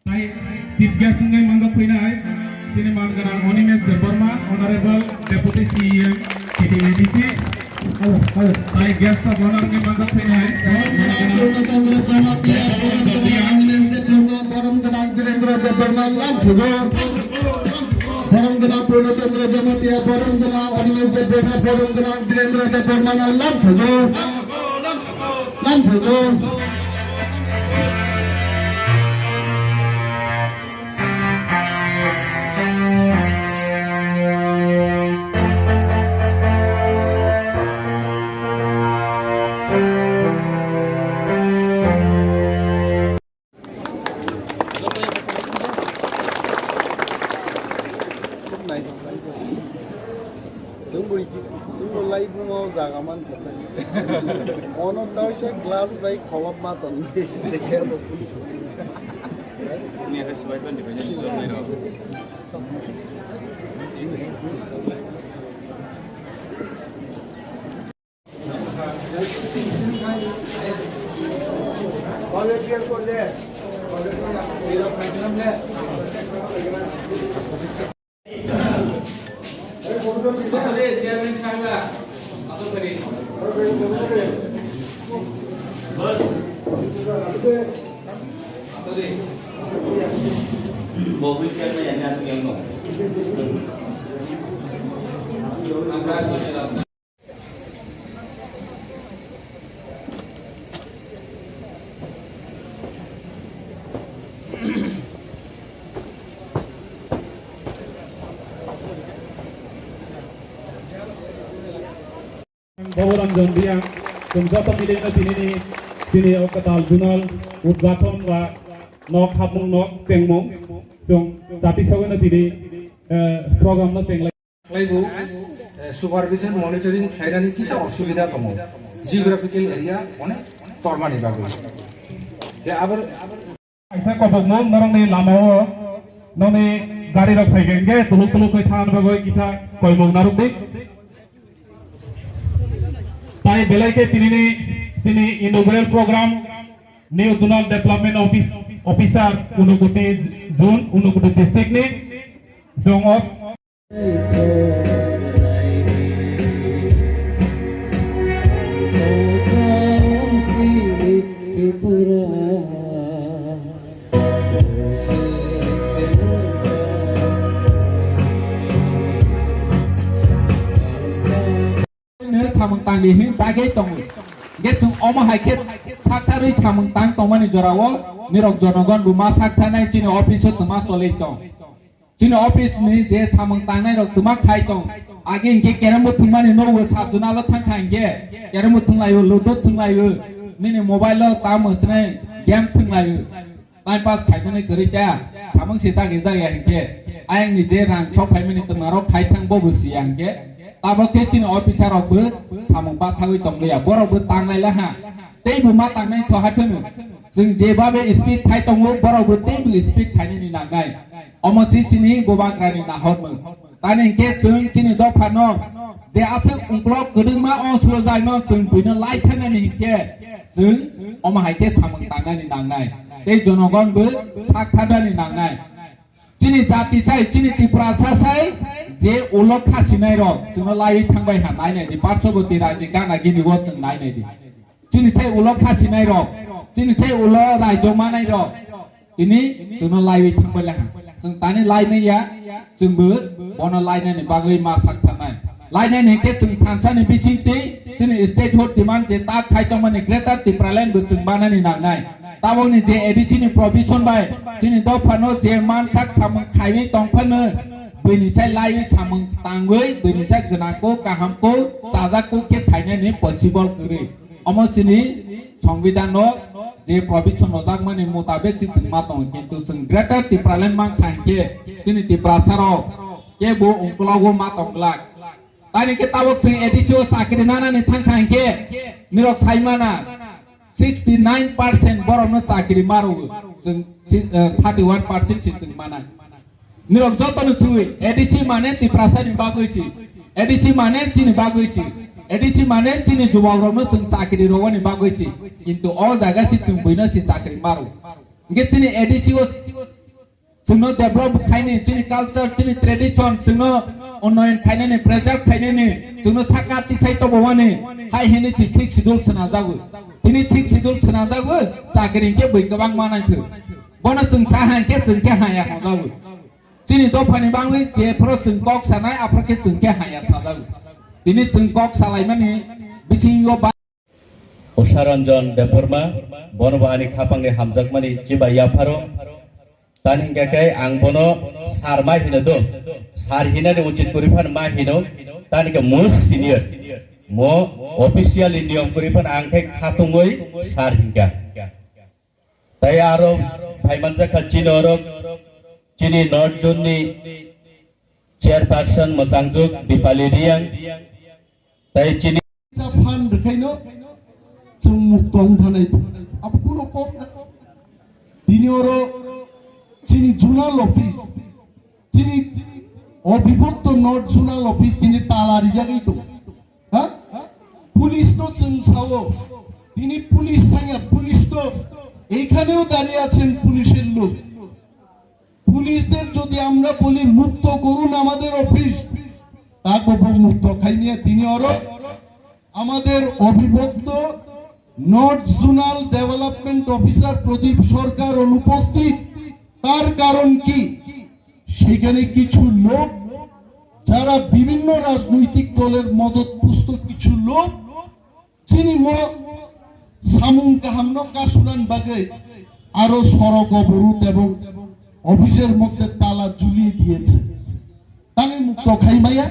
Chief guest ngai mangga phainai sini mangaran Onimes Deborma Honorable Deputy CEM PTADC tai guest of honor ngai mangga phainai Purnachandra Jamatia Parangana Onimes Deborma Parangana Direndra Deborma lam chogo Semua lain mau jangan ono tahu saya gelas baik kolom matan dekat ini harus sebaiknya dibanyak zona itu. volunteer को ले Mobil siapa yang nyatu yang mau? Bawaran Zondia Tumjata Milena Sini Okatal Junal Udgaton wa Nok Hapung Nok Cengmong Song Sati Sawana Tini program na Cengla Laibu supervision monitoring khairani kisa অসুবিধা তম geographical area অনেক তরমানি বাগু যে আবার Aisa kopok mom norong ni lamao noni gari rok phaigenge tuluk koi than bagoi kisa koi mong naruk dik tai belai ke tinini sini inaugural program new zonal development officer Unukuti zone Unukuti district ni zong of Chamang tang di hin tagai tong get chung oma haiket saktari chamang tang tong mani jorawo nirok jonogon buma saktanai chini office tuma solei tong chini office ni je chamang tang nai rok tuma khai tong age inke keramo thumani no wo sabjuna lo thang khange keramo thunglaiyo ludo thunglaiyo nini mobile lo tam usne game thunglaiyo time pass khaitone kari ta chamang sita ge jaya hinke ayang ni je rang chok 5 minute maro khai thang bo busi angke Abo kecin officer obu samung bathawi tonglaya borobu tanglai lah ha tei buma tanglai to hatunu jeng jebabe speed thai tonglo borobu tei bu speed thai ni nagai omosi chini bobagrani na hormu tani ke jeng chini do phano je aseng ungklok gedengma oslo jaino jeng buino lai thana ni ke jeng oma haike samung tanglai ni nagai tei jonogon bu sak thada ni nagai chini jati sai chini tripura sai je ulok khasinai rok jono lai thangbai ha nai nei di parshoboti raje gana gini go jeng nai nei di chini chai ulok khasinai rok chini chai ulo raijo manai rok ini jono lai thangbai la ha jeng tani lai nei ya jeng bu bono lai nei bagai ma sak thanai lai nei ke jeng thansani bisingti chini statehood demand je ta khai tongmani greater Triplaland bu jeng banani nagnai taboni je ADC ni provision bai chini do phano je man sak samang khai tongphano bini chai lai chamang tangwei bini chai genako kahamko sajako ke thaine ni possible kuri omostini সংবিধান যে provision নজাক মানে মোতাবেক C চিংমা তং কিন্তু song greater Triplaland mang thanke chini Triprasaro ke bo ungkulago ma tonglak tani ke tabok sing edisio sakri nana ni thanke nirok saimana 69% borono chakri maru sing 31% si chingmana nirok jotonu chui ADC mane Triprasa ni bagoisi ADC mane chini bagoisi ADC mane chini jubagromno chung chakri rogoni bagoisi kintu o jaga si chung buino si chakri maru nge chini ADC o जोंनो develop खायनि जोंनि culture जोंनि tradition जोंनो उन्नयन खायनि प्रेजार्भ खायनि जोंनो साका तिसाइ तबवानि हाय हेनि छि six schedule सोना जागो दिनै सिक्स शिड्यूल सोना जागो सागरिंके बै गोबां मानायथो बना जों साहायके जोंके हाया जागो जोंनि दफानि बांलै जेफोर जों कक सानाय आफ्राके जोंके हाया साजागो दिनै जों कक सालायमानि बिसिङो उषारंजन देवबर्मा बनबाहानि खापांनि हामजाकमानि जिबा याफारो तानि हिंगाकै आं बनो सार मा हिनो दो सार हिनानि उचित करिफान मा हिनो तानि के मोस्ट सिनियर मो ऑफिशियली नियम करिफान आंखै खातुङै सार हिंगा ताई आरो भाइमानजा खाचिनो आरो चिनि नॉर्थ जोननि चेयरपर्सन मोजांजुक दीपाली रियां ताई चिनि फान रखायनो जों मुक्तं थानाय अब कुनो पप दिनि ओरो चिनि जुनाल ऑफिस चिनि अभिभक्त नॉर्थ जुनाल ऑफिस दिनि तालारि जागै दं हा पुलिस तो जों सावो दिनि पुलिस थाङा पुलिस तो এইখানেও দাঁড়িয়ে আছেন পুলিশের লোক পুলিশদের যদি আমরা বলি মুক্ত করুন আমাদের অফিস তাকে মুক্ত খাইনিয়ে তিনি ওরো আমাদের অভিভক্ত নর্থ জোনাল ডেভেলপমেন্ট অফিসার প্রদীপ সরকার অনুপস্থিত তার কারণ কি সেখানে কিছু লোক যারা বিভিন্ন রাজনৈতিক দলের মদতপুষ্ট কিছু লোক যিনি সামুং কাহামনো কাশুনান বাগে আরো সড়ক অবরোধ এবং অফিসের মধ্যে তালা ঝুলিয়ে দিয়েছে তাকে মুক্ত খাইমাইয়া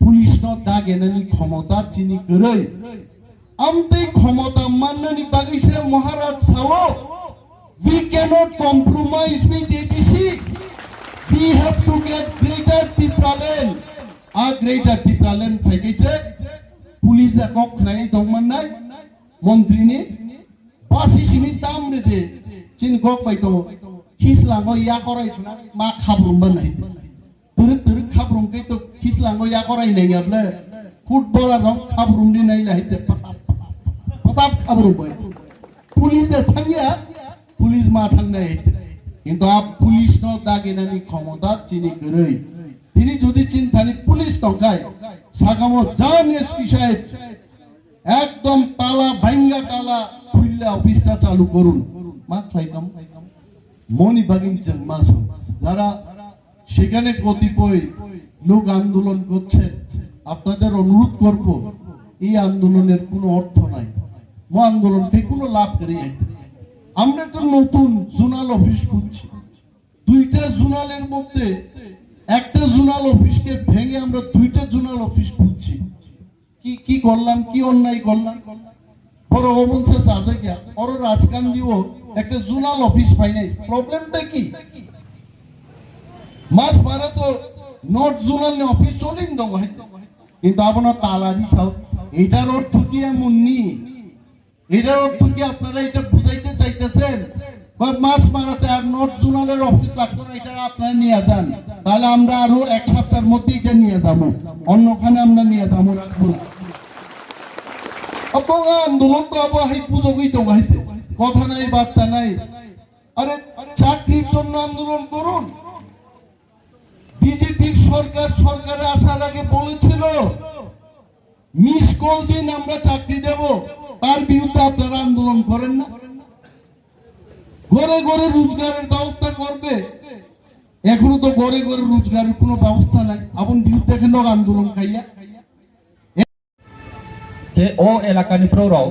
পুলিশ দাগ এনানি ক্ষমতা চিনি গরৈ আমতে ক্ষমতা মাননানি বাগিছে মহারাজ Sao we cannot compromise with ATC we have to get greater Tipraland a greater Tipraland ফাইগেছে পুলিশ দা কক নাই দংমান নাই মন্ত্রীনি বাসি সিমি দামরে দে চিন কক বাইতো খিসলাঙ্গ ইয়া করাইছনা মা খাবরুম বানাই তুরুক তুরুক খাবরুম কে তো খিসলাঙ্গ ইয়া করাই নাই গাবলে ফুটবলার রং খাবরুম দি নাই লাইতে পাতাপ Khabrum by police the থাঙ্গিয়া police মা থাঙ্গনাই কিন্তু আপ পুলিশ ন দাগেনানি ক্ষমতা চিনি গরৈ তিনি যদি চিন্তানি পুলিশ টঙ্কায় সাগামো জান এসপি সাহেব একদম তালা ভাঙ্গা তালা খুললে অফিসটা চালু করুন মা খাইকাম মনি বাগিনছেন মাস যারা সেখানে কতিপয় লোক আন্দোলন করছে আপনাদের অনুরোধ করব এই আন্দোলনের কোনো অর্থ নাই মো আন্দোলনকে কোনো লাভ করে আমরা তো নতুন জোনাল অফিস খুঁজছি দুইটা জোনালের মধ্যে একটা জোনাল অফিসকে ভেঙে আমরা দুইটা জোনাল অফিস খুঁজছি কি কি করলাম কি অন্যায় করলাম বড় অবনসে সাজে গিয়া ওর রাজকান দিব একটা জোনাল অফিস পাই নাই প্রবলেমটা কি মাস মারা তো নর্থ জোনাল অফিস চলিন দং কিন্তু আপনার তালা দিছাও এটার অর্থ কি এমন নি এটার অর্থ কি আপনারা এটা বুঝাইতে চাইতেছেন মাস মারাতে আর নর্থ জোনালের অফিস লাগতো না এটা আপনারা নিয়ে যান তাহলে আমরা আরো এক সপ্তাহের মধ্যে এটা নিয়ে যাবো অন্যখানে আমরা নিয়ে যাবো রাখবো না আন্দোলন তো আবার হাই পুজো গই তো হাইতে কথা নাই বার্তা নাই আরে চাকরির জন্য আন্দোলন করুন বিজেপির সরকারে আসার আগে বলেছিল মিস কল দিন আমরা চাকরি দেব তার বিরুদ্ধে আপনারা আন্দোলন করেন না ঘরে ঘরে রোজগারের ব্যবস্থা করবে এখনো তো ঘরে ঘরে রোজগারের কোনো ব্যবস্থা নাই আপন বিরুদ্ধে কেন আন্দোলন খাইয়া ke o elakani prorau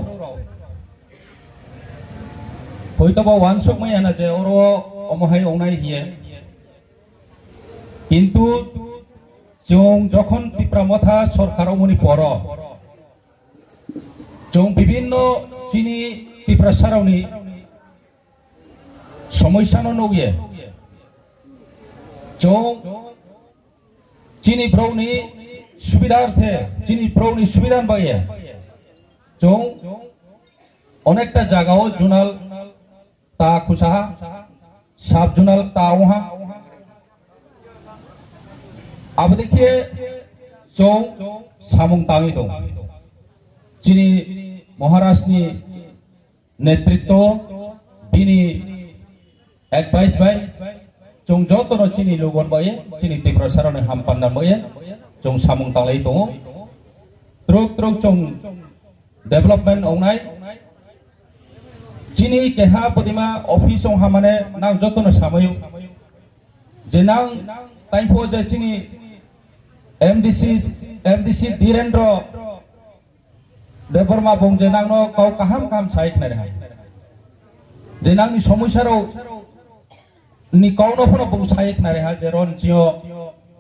hoito ba wansuk mai ana je oro omohai onai hiye কিন্তু যখন ত্রিপুরা সরকারও মনি পড় বিভিন্ন চিনি ত্রিপুরা সারাউনি সমস্যানো নগিয়ে চিনি ব্রৌনি সুবিধার্থে চিনি ব্রৌনি সুবিধান বাইয়ে অনেকটা জায়গাও জোনাল তা খুসাহা সাব জোনাল তা ওহা अब देखिए सामुं तांगी दं चिनी महाराष्ट्रनि नेतृत्व बिनि एडभाइस बाय Jong joto no chini lugon baye, chini tiprasara no hampandan baye, jong samung talai tongo. Truk jong development ongnai. Chini keha podima office ong hamane nang joto no samayu. Jenang time po je chini MDC Direndro Deparma bong jenang no kau kaham saik na reha. Jenang ni somusaro ni kau no pun bong saik na reha jeron jio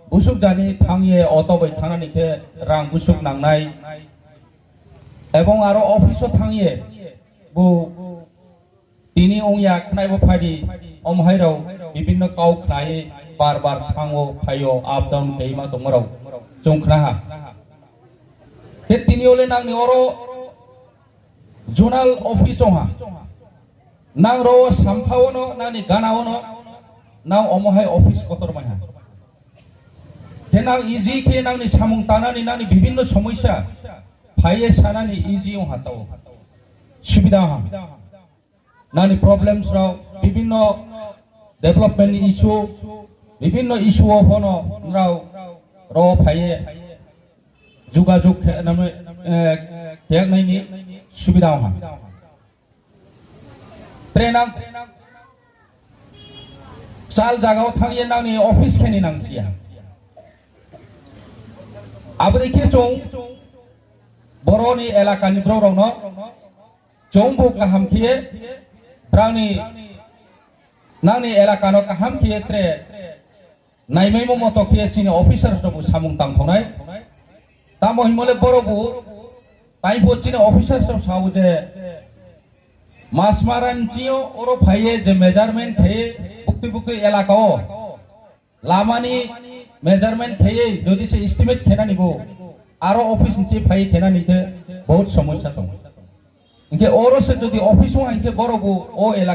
busuk jani thangye auto bai thangani ke rang busuk nangnai. Ebong aro office thangye bu tini ongya khnai bo phadi omhairo bibinno kau khnai bar thango phayo up down keima tomaro jongkhna he tini ole nang ni oro zonal office ha nang ro samphawono nani ganawono nang omhai office kotor mai ha he nang easy ke nang ni samung tanani nani bibinno samosa phaye sanani easy ong hatao subida ha nani problems rao bibinno development issue bibinno issue hono rao ro phaye যোগাযোগ নামে cake নাইনি সুবিধা হা ট্রেনাম চাল জাগাও থাঙিয়ে নাংনি office খেনি নাংসিয়া আবরিকে চং বরনি এলাকানি ব্ররং ন চংবু কাহাম খিয়ে ব্রাংনি নাংনি এলাকানো কাহাম খিয়ে tray নাইমাইমো মতো খিয়ে চিনি officer সবু সামুং তাংথনাই Tamo himole borobu, tai bocine officer sab sauje masmaran cio oro phaye je measurement kheye bukti elakao lamani measurement kheye jodi se estimate khena nibo aro office niche phaye khena nike bahut সমস্যা tong inke oro se jodi office ho inke borobu o elaka